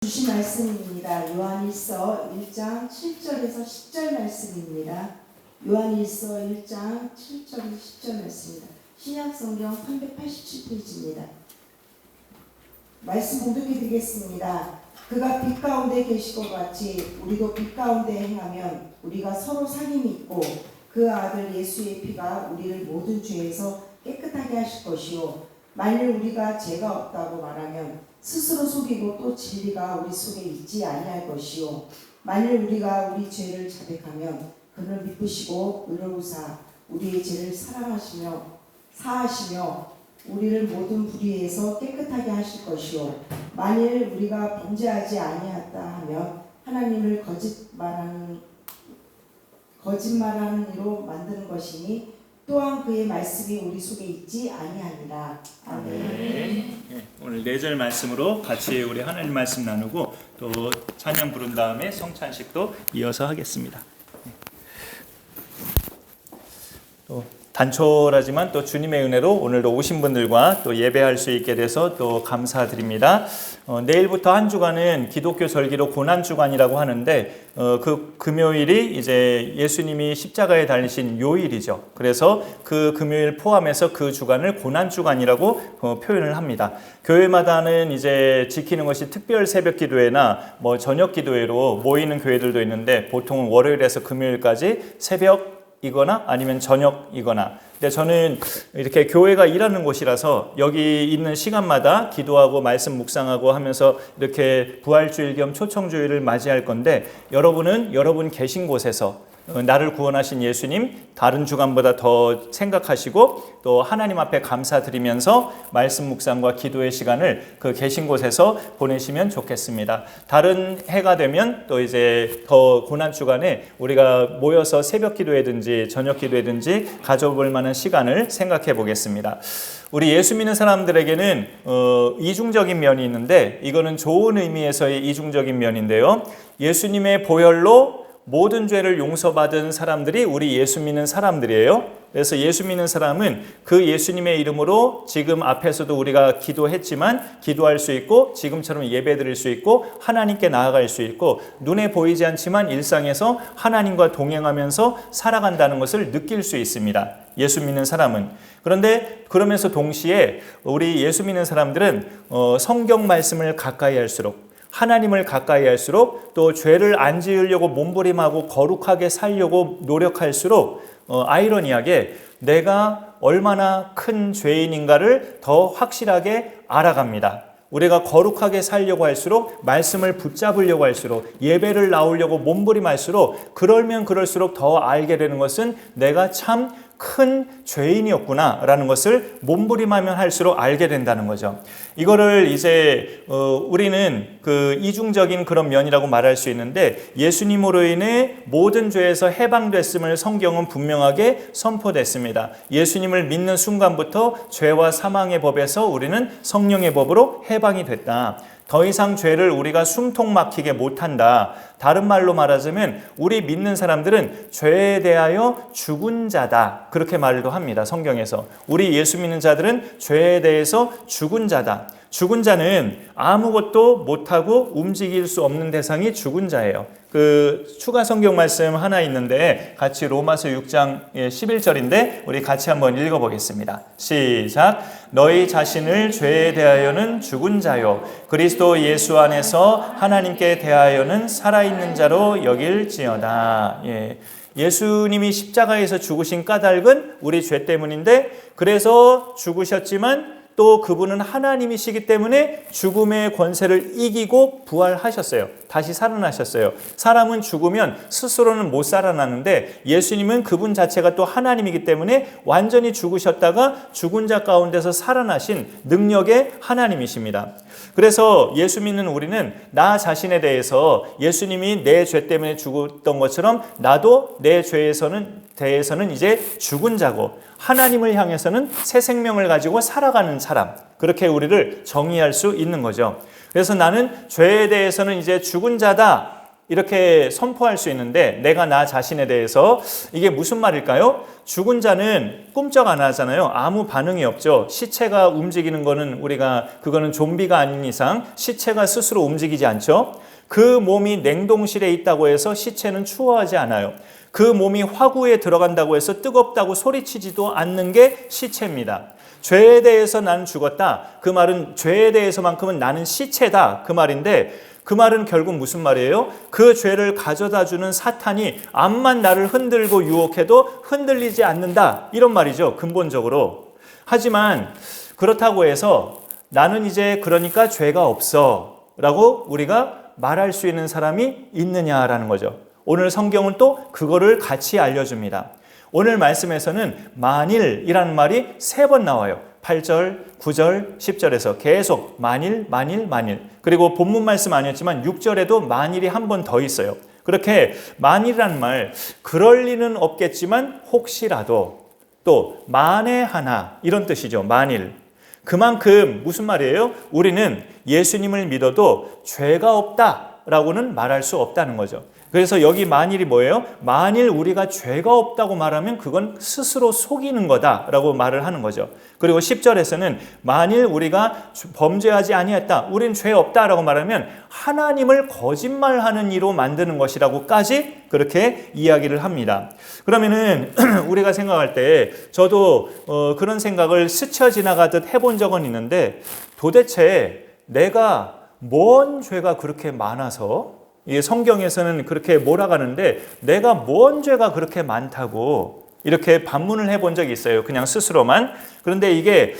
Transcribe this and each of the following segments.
주신 말씀입니다. 요한일서 1장 7절에서 10절 말씀입니다. 요한일서 1장 7절에서 10절 말씀입니다. 신약성경 387페이지입니다. 말씀 봉독해 드리겠습니다. 그가 빛 가운데 계시고 같이 우리도 빛 가운데 행하면 우리가 서로 사귐이 있고 그 아들 예수의 피가 우리를 모든 죄에서 깨끗하게 하실 것이요 만일 우리가 죄가 없다고 말하면 스스로 속이고 또 진리가 우리 속에 있지 아니할 것이요 만일 우리가 우리 죄를 자백하면 그를 미쁘시고 의로우사 우리의 죄를 사하시며 우리를 모든 불의에서 깨끗하게 하실 것이요 만일 우리가 범죄하지 아니하였다 하면 하나님을 거짓말하는 이로 만드는 것이니 또한 그의 말씀이 우리 속에 있지 아니하니라. 아멘. 오늘 4절 말씀으로 같이 우리 하나님 말씀 나누고 또 찬양 부른 다음에 성찬식도 이어서 하겠습니다. 또 단촐하지만 또 주님의 은혜로 오늘도 오신 분들과 또 예배할 수 있게 돼서 또 감사드립니다. 내일부터 한 주간은 기독교 절기로 고난주간이라고 하는데 그 금요일이 이제 예수님이 십자가에 달리신 요일이죠. 그래서 그 금요일 포함해서 그 주간을 고난주간이라고 표현을 합니다. 교회마다는 이제 지키는 것이 특별 새벽 기도회나 뭐 저녁 기도회로 모이는 교회들도 있는데 보통은 월요일에서 금요일까지 새벽이거나 아니면 저녁이거나. 근데 저는 이렇게 교회가 일하는 곳이라서 여기 있는 시간마다 기도하고 말씀 묵상하고 하면서 이렇게 부활주일 겸 초청주일을 맞이할 건데 여러분은 여러분 계신 곳에서 나를 구원하신 예수님 다른 주간보다 더 생각하시고 또 하나님 앞에 감사드리면서 말씀 묵상과 기도의 시간을 그 계신 곳에서 보내시면 좋겠습니다. 다른 해가 되면 또 이제 더 고난 주간에 우리가 모여서 새벽 기도회든지 저녁 기도회든지 가져볼 만한 시간을 생각해 보겠습니다. 우리 예수 믿는 사람들에게는 이중적인 면이 있는데 이거는 좋은 의미에서의 이중적인 면인데요. 예수님의 보혈로 모든 죄를 용서받은 사람들이 우리 예수 믿는 사람들이에요. 그래서 예수 믿는 사람은 그 예수님의 이름으로 지금 앞에서도 우리가 기도했지만 기도할 수 있고 지금처럼 예배 드릴 수 있고 하나님께 나아갈 수 있고 눈에 보이지 않지만 일상에서 하나님과 동행하면서 살아간다는 것을 느낄 수 있습니다. 예수 믿는 사람은. 그런데 그러면서 동시에 우리 예수 믿는 사람들은 성경 말씀을 가까이 할수록 하나님을 가까이 할수록 또 죄를 안 지으려고 몸부림하고 거룩하게 살려고 노력할수록 아이러니하게 내가 얼마나 큰 죄인인가를 더 확실하게 알아갑니다. 우리가 거룩하게 살려고 할수록 말씀을 붙잡으려고 할수록 예배를 나오려고 몸부림할수록 그러면 그럴수록 더 알게 되는 것은 내가 참 큰 죄인이었구나 라는 것을 몸부림하면 할수록 알게 된다는 거죠. 이거를 이제 우리는 그 이중적인 그런 면이라고 말할 수 있는데 예수님으로 인해 모든 죄에서 해방됐음을 성경은 분명하게 선포됐습니다. 예수님을 믿는 순간부터 죄와 사망의 법에서 우리는 성령의 법으로 해방이 됐다. 더 이상 죄를 우리가 숨통 막히게 못한다. 다른 말로 말하자면 우리 믿는 사람들은 죄에 대하여 죽은 자다. 그렇게 말도 합니다. 성경에서. 우리 예수 믿는 자들은 죄에 대해서 죽은 자다. 죽은 자는 아무것도 못하고 움직일 수 없는 대상이 죽은 자예요. 그 추가 성경 말씀 하나 있는데 같이 로마서 6장 11절인데 우리 같이 한번 읽어보겠습니다. 시작. 너희 자신을 죄에 대하여는 죽은 자요 그리스도 예수 안에서 하나님께 대하여는 살아있는 자로 여길지어다. 예수님이 십자가에서 죽으신 까닭은 우리 죄 때문인데 그래서 죽으셨지만 또 그분은 하나님이시기 때문에 죽음의 권세를 이기고 부활하셨어요. 다시 살아나셨어요. 사람은 죽으면 스스로는 못 살아나는데 예수님은 그분 자체가 또 하나님이기 때문에 완전히 죽으셨다가 죽은 자 가운데서 살아나신 능력의 하나님이십니다. 그래서 예수 믿는 우리는 나 자신에 대해서 예수님이 내 죄 때문에 죽었던 것처럼 나도 내 죄에서는 대해서는 이제 죽은 자고 하나님을 향해서는 새 생명을 가지고 살아가는 사람, 그렇게 우리를 정의할 수 있는 거죠. 그래서 나는 죄에 대해서는 이제 죽은 자다 이렇게 선포할 수 있는데 내가 나 자신에 대해서 이게 무슨 말일까요? 죽은 자는 꿈쩍 안 하잖아요. 아무 반응이 없죠. 시체가 움직이는 거는 그거는 좀비가 아닌 이상 시체가 스스로 움직이지 않죠. 그 몸이 냉동실에 있다고 해서 시체는 추워하지 않아요. 그 몸이 화구에 들어간다고 해서 뜨겁다고 소리치지도 않는 게 시체입니다. 죄에 대해서 나는 죽었다. 그 말은 죄에 대해서만큼은 나는 시체다. 그 말인데 그 말은 결국 무슨 말이에요? 그 죄를 가져다 주는 사탄이 암만 나를 흔들고 유혹해도 흔들리지 않는다. 이런 말이죠. 근본적으로. 하지만 그렇다고 해서 나는 이제 그러니까 죄가 없어 라고 우리가 말할 수 있는 사람이 있느냐라는 거죠. 오늘 성경은 또 그거를 같이 알려줍니다. 오늘 말씀에서는 만일이라는 말이 3번 나와요. 8절, 9절, 10절에서 계속 만일. 그리고 본문 말씀 아니었지만 6절에도 만일이 한 번 더 있어요. 그렇게 만일이라는 말, 그럴 리는 없겠지만 혹시라도, 또 만에 하나 이런 뜻이죠. 만일. 그만큼 무슨 말이에요? 우리는 예수님을 믿어도 죄가 없다라고는 말할 수 없다는 거죠. 그래서 여기 만일이 뭐예요? 만일 우리가 죄가 없다고 말하면 그건 스스로 속이는 거다라고 말을 하는 거죠. 그리고 10절에서는 만일 우리가 범죄하지 아니했다, 우린 죄 없다라고 말하면 하나님을 거짓말하는 이로 만드는 것이라고까지 그렇게 이야기를 합니다. 그러면은 우리가 생각할 때 저도 그런 생각을 스쳐 지나가듯 해본 적은 있는데 도대체 내가 뭔 죄가 그렇게 많아서 이 성경에서는 그렇게 몰아가는데 내가 뭔 죄가 그렇게 많다고 이렇게 반문을 해본 적이 있어요. 그냥 스스로만. 그런데 이게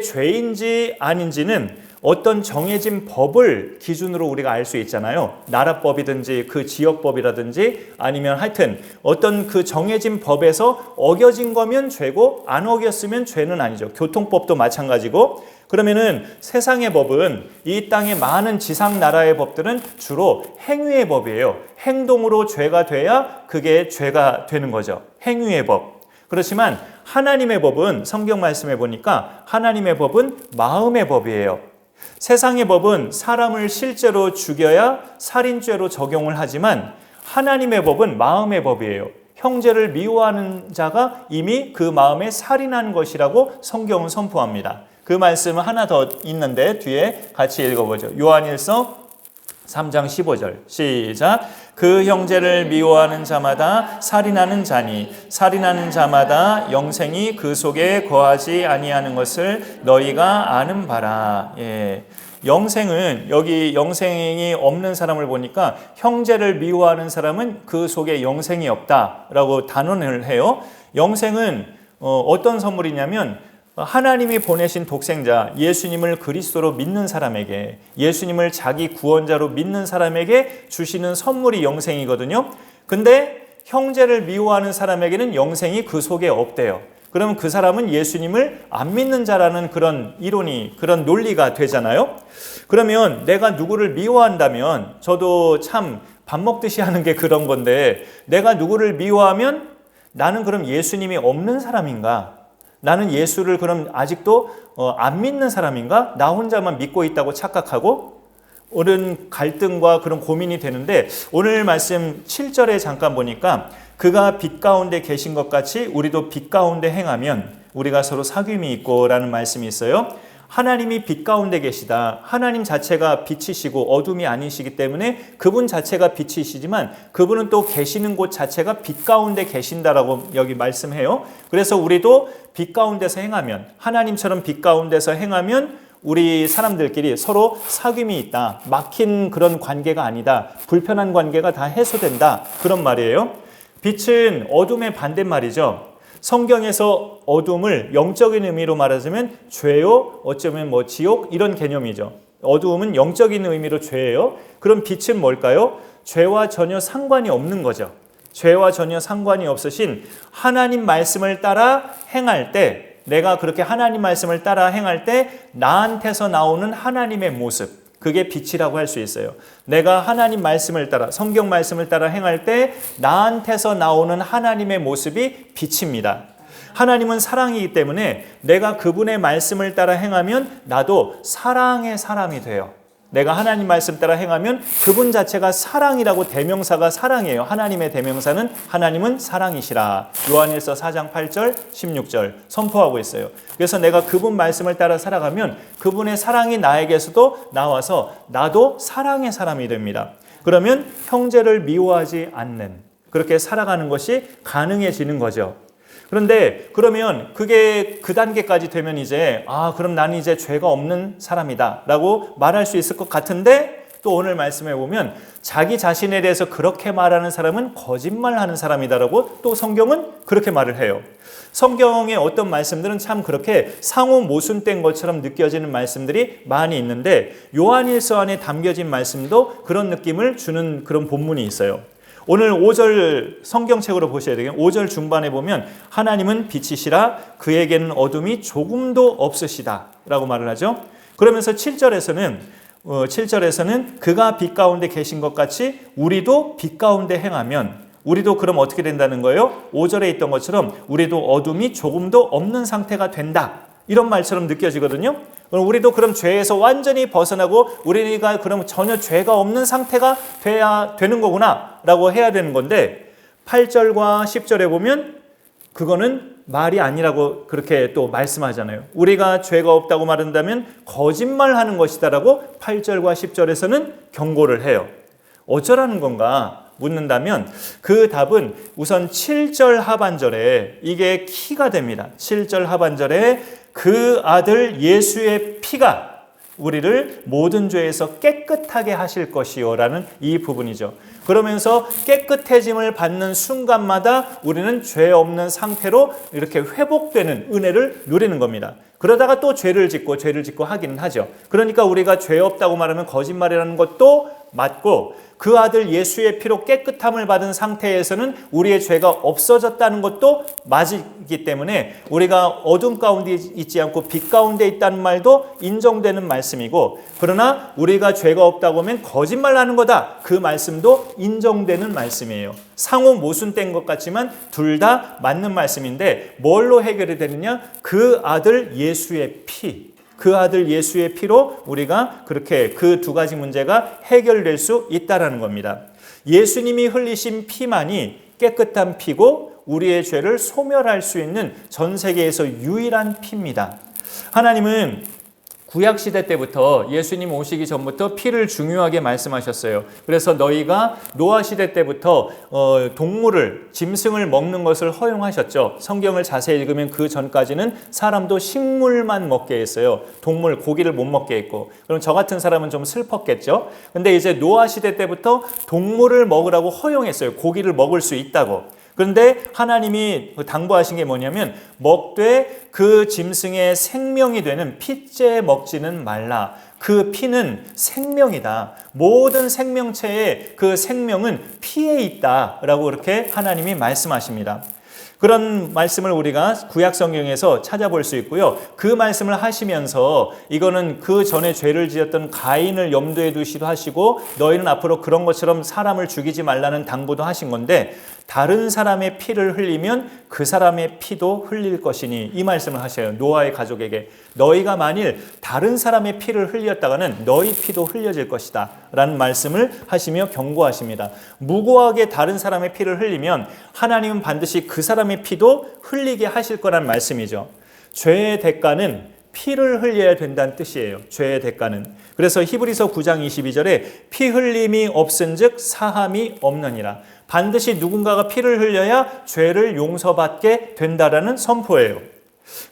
죄인지 아닌지는 어떤 정해진 법을 기준으로 우리가 알 수 있잖아요. 나라법이든지 그 지역법이라든지 아니면 하여튼 어떤 그 정해진 법에서 어겨진 거면 죄고 안 어겼으면 죄는 아니죠. 교통법도 마찬가지고. 그러면은 세상의 법은 이 땅의 많은 지상 나라의 법들은 주로 행위의 법이에요. 행동으로 죄가 돼야 그게 죄가 되는 거죠. 행위의 법. 그렇지만 하나님의 법은 성경 말씀에 보니까 하나님의 법은 마음의 법이에요. 세상의 법은 사람을 실제로 죽여야 살인죄로 적용을 하지만 하나님의 법은 마음의 법이에요. 형제를 미워하는 자가 이미 그 마음에 살인한 것이라고 성경은 선포합니다. 그 말씀은 하나 더 있는데 뒤에 같이 읽어보죠. 요한일서 3장 15절 시작. 그 형제를 미워하는 자마다 살인하는 자니 살인하는 자마다 영생이 그 속에 거하지 아니하는 것을 너희가 아는 바라. 영생은 여기 영생이 없는 사람을 보니까 형제를 미워하는 사람은 그 속에 영생이 없다라고 단언을 해요. 영생은 어떤 선물이냐면 하나님이 보내신 독생자 예수님을 그리스도로 믿는 사람에게, 예수님을 자기 구원자로 믿는 사람에게 주시는 선물이 영생이거든요. 근데 형제를 미워하는 사람에게는 영생이 그 속에 없대요. 그러면 그 사람은 예수님을 안 믿는 자라는 그런 이론이, 그런 논리가 되잖아요. 그러면 내가 누구를 미워한다면, 저도 참 밥 먹듯이 하는 게 그런 건데, 내가 누구를 미워하면 나는 그럼 예수님이 없는 사람인가? 나는 예수를 그럼 아직도 안 믿는 사람인가? 나 혼자만 믿고 있다고 착각하고 옳은 갈등과 그런 고민이 되는데, 오늘 말씀 7절에 잠깐 보니까 그가 빛 가운데 계신 것 같이 우리도 빛 가운데 행하면 우리가 서로 사귐이 있고 라는 말씀이 있어요. 하나님이 빛 가운데 계시다. 하나님 자체가 빛이시고 어둠이 아니시기 때문에 그분 자체가 빛이시지만 그분은 또 계시는 곳 자체가 빛 가운데 계신다라고 여기 말씀해요. 그래서 우리도 빛 가운데서 행하면, 하나님처럼 빛 가운데서 행하면 우리 사람들끼리 서로 사귐이 있다. 막힌 그런 관계가 아니다. 불편한 관계가 다 해소된다. 그런 말이에요. 빛은 어둠의 반대말이죠. 성경에서 어둠을 영적인 의미로 말하자면 죄요, 어쩌면 지옥 이런 개념이죠. 어두움은 영적인 의미로 죄예요. 그럼 빛은 뭘까요? 죄와 전혀 상관이 없는 거죠. 죄와 전혀 상관이 없으신 하나님 말씀을 따라 행할 때, 내가 그렇게 하나님 말씀을 따라 행할 때 나한테서 나오는 하나님의 모습, 그게 빛이라고 할 수 있어요. 내가 하나님 말씀을 따라, 성경 말씀을 따라 행할 때 나한테서 나오는 하나님의 모습이 빛입니다. 하나님은 사랑이기 때문에 내가 그분의 말씀을 따라 행하면 나도 사랑의 사람이 돼요. 내가 하나님 말씀 따라 행하면 그분 자체가 사랑이라고, 대명사가 사랑이에요. 하나님의 대명사는 하나님은 사랑이시라. 요한일서 4장 8절 16절 선포하고 있어요. 그래서 내가 그분 말씀을 따라 살아가면 그분의 사랑이 나에게서도 나와서 나도 사랑의 사람이 됩니다. 그러면 형제를 미워하지 않는, 그렇게 살아가는 것이 가능해지는 거죠. 그런데 그러면 그게 그 단계까지 되면 이제 그럼 나는 이제 죄가 없는 사람이다 라고 말할 수 있을 것 같은데, 또 오늘 말씀해 보면 자기 자신에 대해서 그렇게 말하는 사람은 거짓말하는 사람이다라고 또 성경은 그렇게 말을 해요. 성경의 어떤 말씀들은 참 그렇게 상호 모순된 것처럼 느껴지는 말씀들이 많이 있는데, 요한일서 안에 담겨진 말씀도 그런 느낌을 주는 그런 본문이 있어요. 오늘 5절 성경책으로 보셔야 되겠네요. 5절 중반에 보면 하나님은 빛이시라 그에게는 어둠이 조금도 없으시다 라고 말을 하죠. 그러면서 7절에서는 그가 빛 가운데 계신 것 같이 우리도 빛 가운데 행하면, 우리도 그럼 어떻게 된다는 거예요? 5절에 있던 것처럼 우리도 어둠이 조금도 없는 상태가 된다, 이런 말처럼 느껴지거든요. 우리도 그럼 죄에서 완전히 벗어나고 우리가 그럼 전혀 죄가 없는 상태가 돼야 되는 거구나 라고 해야 되는 건데, 8절과 10절에 보면 그거는 말이 아니라고 그렇게 또 말씀하잖아요. 우리가 죄가 없다고 말한다면 거짓말하는 것이다 라고 8절과 10절에서는 경고를 해요. 어쩌라는 건가 묻는다면 그 답은 우선 7절 하반절에 이게 키가 됩니다. 7절 하반절에 그 아들 예수의 피가 우리를 모든 죄에서 깨끗하게 하실 것이요 라는 이 부분이죠. 그러면서 깨끗해짐을 받는 순간마다 우리는 죄 없는 상태로 이렇게 회복되는 은혜를 누리는 겁니다. 그러다가 또 죄를 짓고 하기는 하죠. 그러니까 우리가 죄 없다고 말하면 거짓말이라는 것도 맞고, 그 아들 예수의 피로 깨끗함을 받은 상태에서는 우리의 죄가 없어졌다는 것도 맞기 때문에 우리가 어둠 가운데 있지 않고 빛 가운데 있다는 말도 인정되는 말씀이고, 그러나 우리가 죄가 없다고 하면 거짓말하는 거다, 그 말씀도 인정되는 말씀이에요. 상호 모순된 것 같지만 둘 다 맞는 말씀인데, 뭘로 해결이 되느냐? 그 아들 예수의 피, 그 아들 예수의 피로 우리가 그렇게 그 두 가지 문제가 해결될 수 있다라는 겁니다. 예수님이 흘리신 피만이 깨끗한 피고 우리의 죄를 소멸할 수 있는 전 세계에서 유일한 피입니다. 하나님은 구약시대 때부터, 예수님 오시기 전부터 피를 중요하게 말씀하셨어요. 그래서 너희가 노아시대 때부터 동물을, 짐승을 먹는 것을 허용하셨죠. 성경을 자세히 읽으면 그 전까지는 사람도 식물만 먹게 했어요. 동물, 고기를 못 먹게 했고. 그럼 저 같은 사람은 좀 슬펐겠죠. 근데 이제 노아시대 때부터 동물을 먹으라고 허용했어요. 고기를 먹을 수 있다고. 그런데 하나님이 당부하신 게 뭐냐면, 먹되 그 짐승의 생명이 되는 피째 먹지는 말라. 그 피는 생명이다. 모든 생명체의 그 생명은 피에 있다라고 그렇게 하나님이 말씀하십니다. 그런 말씀을 우리가 구약 성경에서 찾아볼 수 있고요. 그 말씀을 하시면서 이거는 그 전에 죄를 지었던 가인을 염두에 두시도 하시고, 너희는 앞으로 그런 것처럼 사람을 죽이지 말라는 당부도 하신 건데, 다른 사람의 피를 흘리면 그 사람의 피도 흘릴 것이니, 이 말씀을 하셔요. 노아의 가족에게 너희가 만일 다른 사람의 피를 흘렸다가는 너희 피도 흘려질 것이다 라는 말씀을 하시며 경고하십니다. 무고하게 다른 사람의 피를 흘리면 하나님은 반드시 그 사람의 피도 흘리게 하실 거란 말씀이죠. 죄의 대가는 피를 흘려야 된다는 뜻이에요. 죄의 대가는. 그래서 히브리서 9장 22절에 피 흘림이 없은즉 사함이 없느니라. 반드시 누군가가 피를 흘려야 죄를 용서받게 된다라는 선포예요.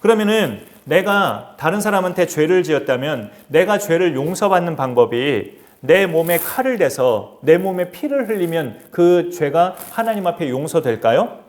그러면은 내가 다른 사람한테 죄를 지었다면 내가 죄를 용서받는 방법이 내 몸에 칼을 대서 내 몸에 피를 흘리면 그 죄가 하나님 앞에 용서될까요?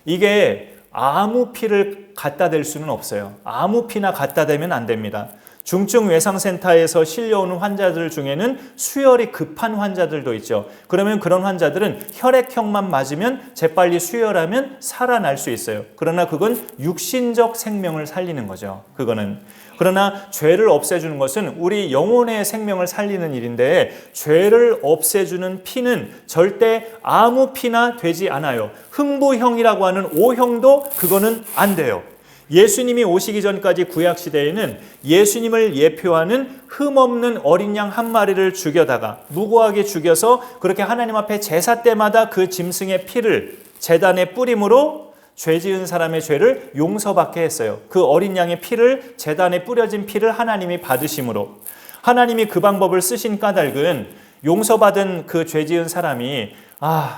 이게 아무 피를 갖다 댈 수는 없어요. 아무 피나 갖다 대면 안 됩니다. 중증 외상센터에서 실려오는 환자들 중에는 수혈이 급한 환자들도 있죠. 그러면 그런 환자들은 혈액형만 맞으면 재빨리 수혈하면 살아날 수 있어요. 그러나 그건 육신적 생명을 살리는 거죠. 그거는. 그러나 죄를 없애주는 것은 우리 영혼의 생명을 살리는 일인데, 죄를 없애주는 피는 절대 아무 피나 되지 않아요. 흥부형이라고 하는 O형도 그거는 안 돼요. 예수님이 오시기 전까지 구약 시대에는 예수님을 예표하는 흠없는 어린 양 한 마리를 죽여다가 무고하게 죽여서 그렇게 하나님 앞에 제사 때마다 그 짐승의 피를 제단에 뿌림으로 죄 지은 사람의 죄를 용서받게 했어요. 그 어린 양의 피를, 제단에 뿌려진 피를 하나님이 받으심으로, 하나님이 그 방법을 쓰신 까닭은 용서받은 그 죄 지은 사람이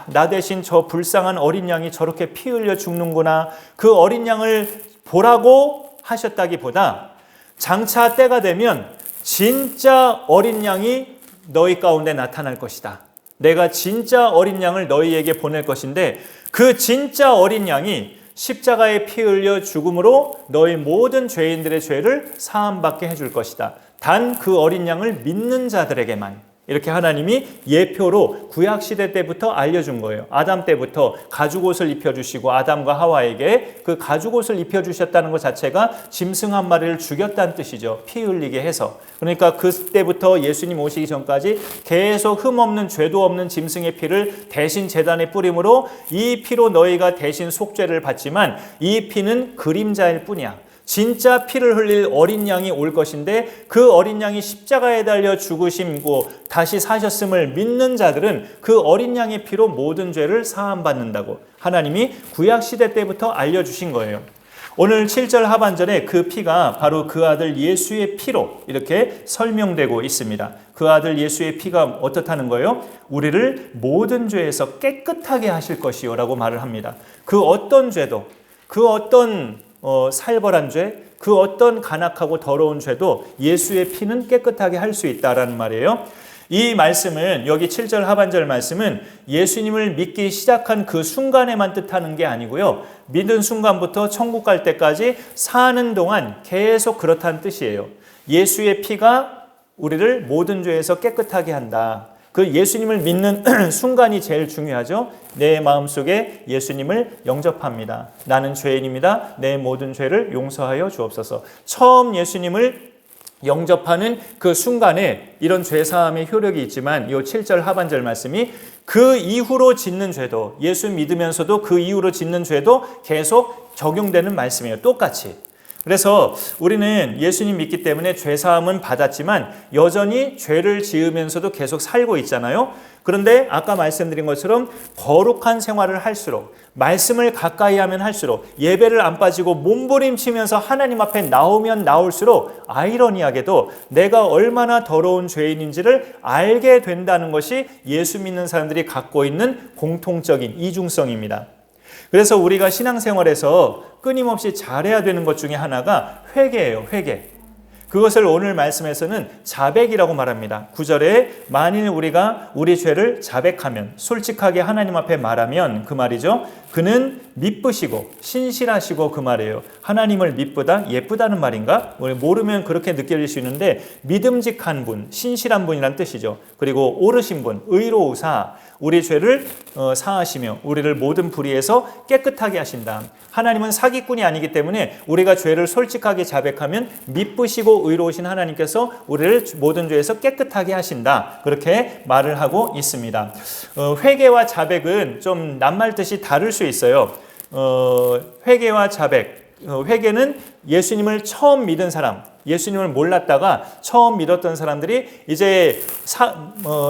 나 대신 저 불쌍한 어린 양이 저렇게 피 흘려 죽는구나, 그 어린 양을 보라고 하셨다기보다 장차 때가 되면 진짜 어린 양이 너희 가운데 나타날 것이다. 내가 진짜 어린 양을 너희에게 보낼 것인데 그 진짜 어린 양이 십자가에 피 흘려 죽음으로 너희 모든 죄인들의 죄를 사함받게 해줄 것이다. 단 그 어린 양을 믿는 자들에게만. 이렇게 하나님이 예표로 구약시대 때부터 알려준 거예요. 아담 때부터 가죽옷을 입혀주시고 아담과 하와에게 그 가죽옷을 입혀주셨다는 것 자체가 짐승 한 마리를 죽였다는 뜻이죠. 피 흘리게 해서. 그러니까 그때부터 예수님 오시기 전까지 계속 흠없는 죄도 없는 짐승의 피를 대신 제단에 뿌림으로 이 피로 너희가 대신 속죄를 받지만 이 피는 그림자일 뿐이야. 진짜 피를 흘릴 어린 양이 올 것인데 그 어린 양이 십자가에 달려 죽으심고 다시 사셨음을 믿는 자들은 그 어린 양의 피로 모든 죄를 사함받는다고 하나님이 구약시대 때부터 알려주신 거예요. 오늘 7절 하반절에 그 피가 바로 그 아들 예수의 피로 이렇게 설명되고 있습니다. 그 아들 예수의 피가 어떻다는 거예요? 우리를 모든 죄에서 깨끗하게 하실 것이요 라고 말을 합니다. 그 어떤 죄도, 그 어떤 살벌한 죄, 그 어떤 간악하고 더러운 죄도 예수의 피는 깨끗하게 할 수 있다라는 말이에요. 이 말씀은, 여기 7절 하반절 말씀은 예수님을 믿기 시작한 그 순간에만 뜻하는 게 아니고요. 믿은 순간부터 천국 갈 때까지 사는 동안 계속 그렇다는 뜻이에요. 예수의 피가 우리를 모든 죄에서 깨끗하게 한다. 그 예수님을 믿는 순간이 제일 중요하죠. 내 마음속에 예수님을 영접합니다. 나는 죄인입니다. 내 모든 죄를 용서하여 주옵소서. 처음 예수님을 영접하는 그 순간에 이런 죄사함의 효력이 있지만 이 7절 하반절 말씀이 그 이후로 짓는 죄도, 예수 믿으면서도 그 이후로 짓는 죄도 계속 적용되는 말씀이에요. 똑같이. 그래서 우리는 예수님 믿기 때문에 죄사함은 받았지만 여전히 죄를 지으면서도 계속 살고 있잖아요. 그런데 아까 말씀드린 것처럼 거룩한 생활을 할수록, 말씀을 가까이 하면 할수록, 예배를 안 빠지고 몸부림치면서 하나님 앞에 나오면 나올수록 아이러니하게도 내가 얼마나 더러운 죄인인지를 알게 된다는 것이 예수 믿는 사람들이 갖고 있는 공통적인 이중성입니다. 그래서 우리가 신앙생활에서 끊임없이 잘해야 되는 것 중에 하나가 회개예요. 회개. 그것을 오늘 말씀에서는 자백이라고 말합니다. 9절에 만일 우리가 우리 죄를 자백하면, 솔직하게 하나님 앞에 말하면, 그 말이죠. 그는 미쁘시고 신실하시고, 그 말이에요. 하나님을 미쁘다, 예쁘다는 말인가? 모르면 그렇게 느껴질 수 있는데 믿음직한 분, 신실한 분이란 뜻이죠. 그리고 오르신 분, 의로우사, 우리 죄를 사하시며 우리를 모든 불의에서 깨끗하게 하신다. 하나님은 사기꾼이 아니기 때문에 우리가 죄를 솔직하게 자백하면 미쁘시고 의로우신 하나님께서 우리를 모든 죄에서 깨끗하게 하신다. 그렇게 말을 하고 있습니다. 회개와 자백은 좀 낱말 뜻이 다를 수 있어요. 회개와 자백. 회개는 예수님을 처음 믿은 사람, 예수님을 몰랐다가 처음 믿었던 사람들이 이제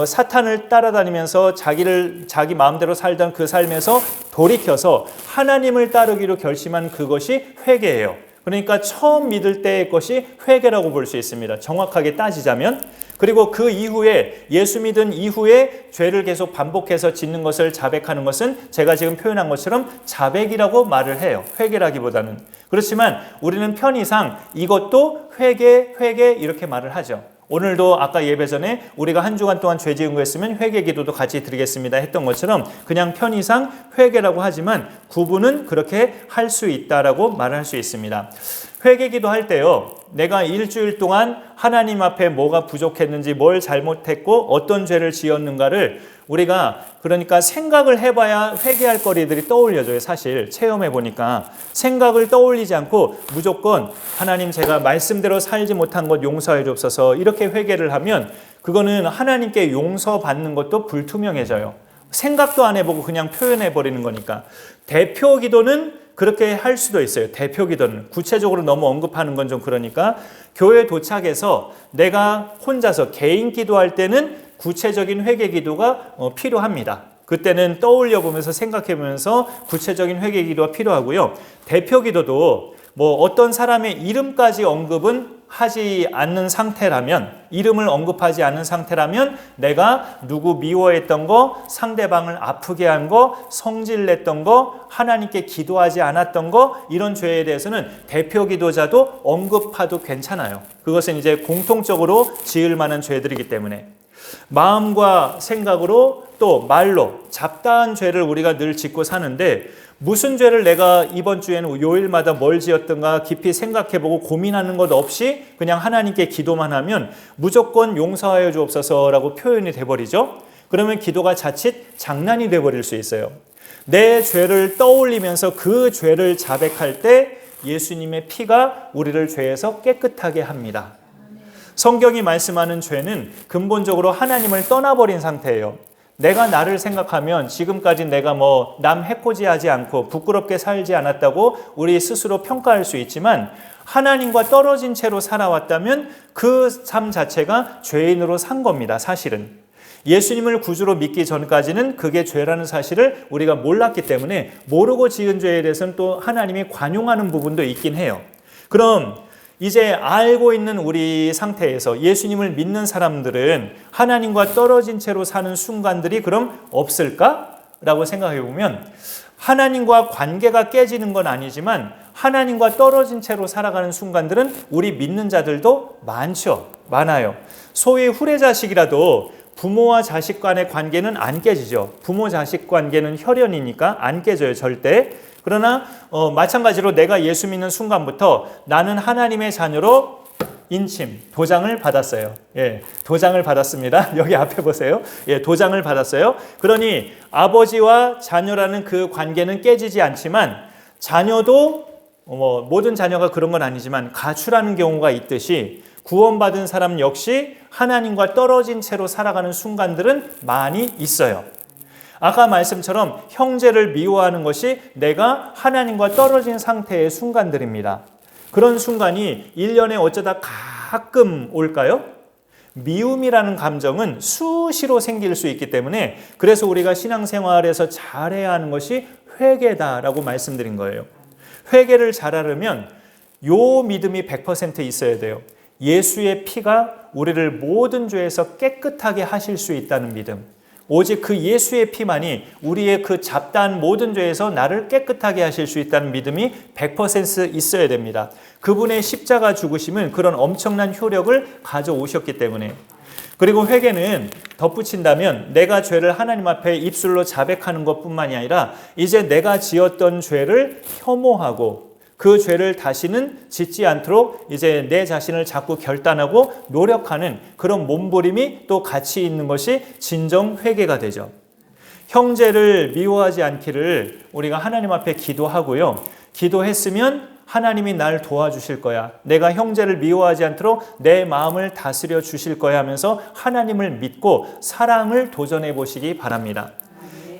사탄을 따라다니면서 자기 마음대로 살던 그 삶에서 돌이켜서 하나님을 따르기로 결심한 그것이 회개예요. 그러니까 처음 믿을 때의 것이 회개라고 볼 수 있습니다. 정확하게 따지자면. 그리고 그 이후에, 예수 믿은 이후에 죄를 계속 반복해서 짓는 것을 자백하는 것은 제가 지금 표현한 것처럼 자백이라고 말을 해요. 회개라기보다는. 그렇지만 우리는 편의상 이것도 회개 이렇게 말을 하죠. 오늘도 아까 예배 전에 우리가 한 주간 동안 죄 지은 거 했으면 회개 기도도 같이 드리겠습니다 했던 것처럼 그냥 편의상 회개라고 하지만 구분은 그렇게 할 수 있다라고 말할 수 있습니다. 회개 기도할 때요, 내가 일주일 동안 하나님 앞에 뭐가 부족했는지, 뭘 잘못했고 어떤 죄를 지었는가를 우리가 그러니까 생각을 해봐야 회개할 거리들이 떠올려져요. 사실 체험해 보니까 생각을 떠올리지 않고 무조건 하나님 제가 말씀대로 살지 못한 것 용서해 주옵소서 이렇게 회개를 하면 그거는 하나님께 용서받는 것도 불투명해져요. 생각도 안 해보고 그냥 표현해 버리는 거니까. 대표 기도는 그렇게 할 수도 있어요. 대표 기도는. 구체적으로 너무 언급하는 건 좀 그러니까 교회 도착해서 내가 혼자서 개인 기도할 때는 구체적인 회개 기도가 필요합니다. 그때는 떠올려 보면서 생각해 보면서 구체적인 회개 기도가 필요하고요. 대표 기도도 뭐 어떤 사람의 이름까지 언급은 하지 않는 상태라면, 이름을 언급하지 않는 상태라면 내가 누구 미워했던 거, 상대방을 아프게 한 거, 성질냈던 거, 하나님께 기도하지 않았던 거, 이런 죄에 대해서는 대표 기도자도 언급해도 괜찮아요. 그것은 이제 공통적으로 지을 만한 죄들이기 때문에 마음과 생각으로 또 말로 잡다한 죄를 우리가 늘 짓고 사는데, 무슨 죄를 내가 이번 주에는 요일마다 뭘 지었던가 깊이 생각해보고 고민하는 것 없이 그냥 하나님께 기도만 하면 무조건 용서하여 주옵소서라고 표현이 돼버리죠. 그러면 기도가 자칫 장난이 돼버릴 수 있어요. 내 죄를 떠올리면서 그 죄를 자백할 때 예수님의 피가 우리를 죄에서 깨끗하게 합니다. 성경이 말씀하는 죄는 근본적으로 하나님을 떠나버린 상태예요. 내가 나를 생각하면 지금까지 내가 뭐 남 해코지하지 않고 부끄럽게 살지 않았다고 우리 스스로 평가할 수 있지만, 하나님과 떨어진 채로 살아왔다면 그 삶 자체가 죄인으로 산 겁니다. 사실은 예수님을 구주로 믿기 전까지는 그게 죄라는 사실을 우리가 몰랐기 때문에 모르고 지은 죄에 대해서는 또 하나님이 관용하는 부분도 있긴 해요. 그럼 이제 알고 있는 우리 상태에서 예수님을 믿는 사람들은 하나님과 떨어진 채로 사는 순간들이 그럼 없을까? 라고 생각해 보면, 하나님과 관계가 깨지는 건 아니지만 하나님과 떨어진 채로 살아가는 순간들은 우리 믿는 자들도 많아요. 소위 후레자식이라도 부모와 자식 간의 관계는 안 깨지죠. 부모 자식 관계는 혈연이니까 안 깨져요, 절대. 그러나 마찬가지로 내가 예수 믿는 순간부터 나는 하나님의 자녀로 인침, 도장을 받았어요. 예, 도장을 받았습니다. 여기 앞에 보세요. 예, 도장을 받았어요. 그러니 아버지와 자녀라는 그 관계는 깨지지 않지만, 자녀도 모든 자녀가 그런 건 아니지만 가출하는 경우가 있듯이 구원받은 사람 역시 하나님과 떨어진 채로 살아가는 순간들은 많이 있어요. 아까 말씀처럼 형제를 미워하는 것이 내가 하나님과 떨어진 상태의 순간들입니다. 그런 순간이 1년에 어쩌다 가끔 올까요? 미움이라는 감정은 수시로 생길 수 있기 때문에, 그래서 우리가 신앙생활에서 잘해야 하는 것이 회개다라고 말씀드린 거예요. 회개를 잘하려면 요 믿음이 100% 있어야 돼요. 예수의 피가 우리를 모든 죄에서 깨끗하게 하실 수 있다는 믿음. 오직 그 예수의 피만이 우리의 그 잡다한 모든 죄에서 나를 깨끗하게 하실 수 있다는 믿음이 100% 있어야 됩니다. 그분의 십자가 죽으심은 그런 엄청난 효력을 가져오셨기 때문에. 그리고 회개는 덧붙인다면 내가 죄를 하나님 앞에 입술로 자백하는 것뿐만이 아니라 이제 내가 지었던 죄를 혐오하고 그 죄를 다시는 짓지 않도록 이제 내 자신을 자꾸 결단하고 노력하는 그런 몸부림이 또 같이 있는 것이 진정 회개가 되죠. 형제를 미워하지 않기를 우리가 하나님 앞에 기도하고요. 기도했으면 하나님이 날 도와주실 거야. 내가 형제를 미워하지 않도록 내 마음을 다스려 주실 거야 하면서 하나님을 믿고 사랑을 도전해 보시기 바랍니다.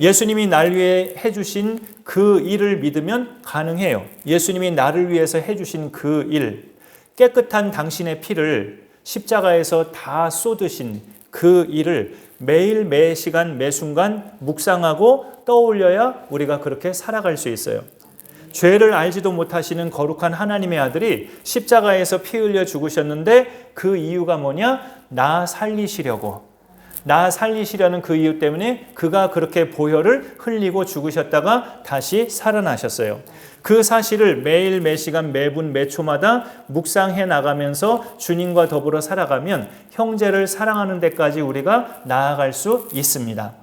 예수님이 날 위해 해주신 그 일을 믿으면 가능해요. 예수님이 나를 위해서 해주신 그 일, 깨끗한 당신의 피를 십자가에서 다 쏟으신 그 일을 매일 매 시간 매 순간 묵상하고 떠올려야 우리가 그렇게 살아갈 수 있어요. 죄를 알지도 못하시는 거룩한 하나님의 아들이 십자가에서 피 흘려 죽으셨는데 그 이유가 뭐냐? 나 살리시려고. 나 살리시려는 그 이유 때문에 그가 그렇게 보혈을 흘리고 죽으셨다가 다시 살아나셨어요. 그 사실을 매일 매 시간 매분 매 초마다 묵상해 나가면서 주님과 더불어 살아가면 형제를 사랑하는 데까지 우리가 나아갈 수 있습니다.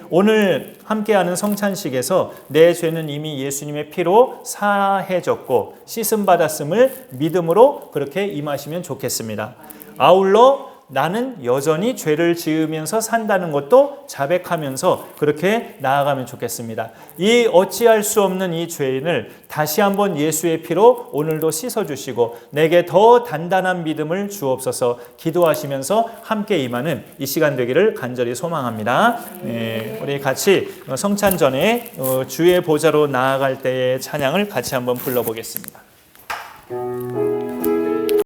오늘 함께하는 성찬식에서 내 죄는 이미 예수님의 피로 사해졌고 씻음 받았음을 믿음으로 그렇게 임하시면 좋겠습니다. 아울러 나는 여전히 죄를 지으면서 산다는 것도 자백하면서 그렇게 나아가면 좋겠습니다. 이 어찌할 수 없는 이 죄인을 다시 한번 예수의 피로 오늘도 씻어주시고 내게 더 단단한 믿음을 주옵소서 기도하시면서 함께 임하는 이 시간 되기를 간절히 소망합니다. 우리 같이 성찬 전에 주의 보좌로 나아갈 때의 찬양을 같이 한번 불러보겠습니다.